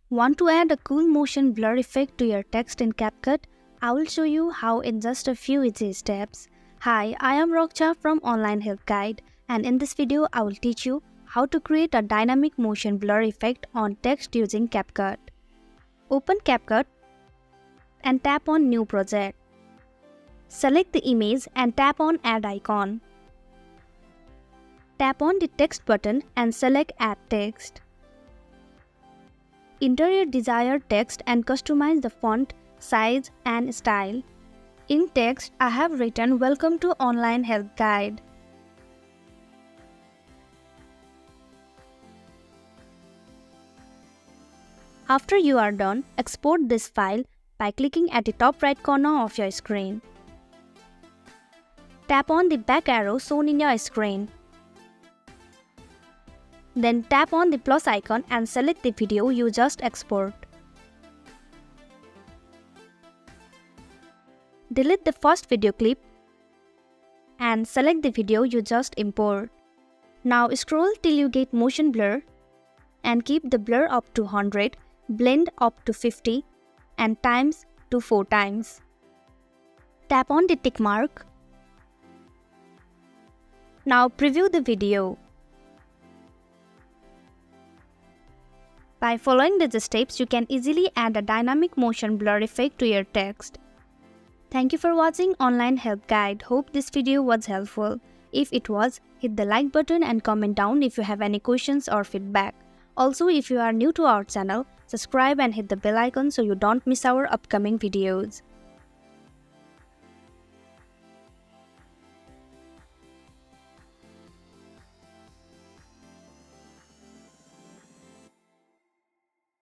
Want to add a cool motion blur effect to your text in CapCut? I will show you how in just a few easy steps. Hi, I am Rokcha from Online Help Guide, and in this video I will teach you how to create a dynamic motion blur effect on text using CapCut. Open CapCut and tap on New Project. Select the image and tap on Add icon. Tap on the text button and select Add Text. Enter your desired text and customize the font, size and style. In text, I have written Welcome to Online Help Guide. After you are done, export this file by clicking at the top right corner of your screen. Tap on the back arrow shown in your screen. Then tap on the plus icon and select the video you just export. Delete the first video clip and select the video you just import. Now scroll till you get motion blur and keep the blur up to 100, blend up to 50 and times to 4 times. Tap on the tick mark. Now preview the video. By following these steps, you can easily add a dynamic motion blur effect to your text. Thank you for watching Online Help Guide. Hope this video was helpful. If it was, hit the like button and comment down if you have any questions or feedback. Also, if you are new to our channel, subscribe and hit the bell icon so you don't miss our upcoming videos.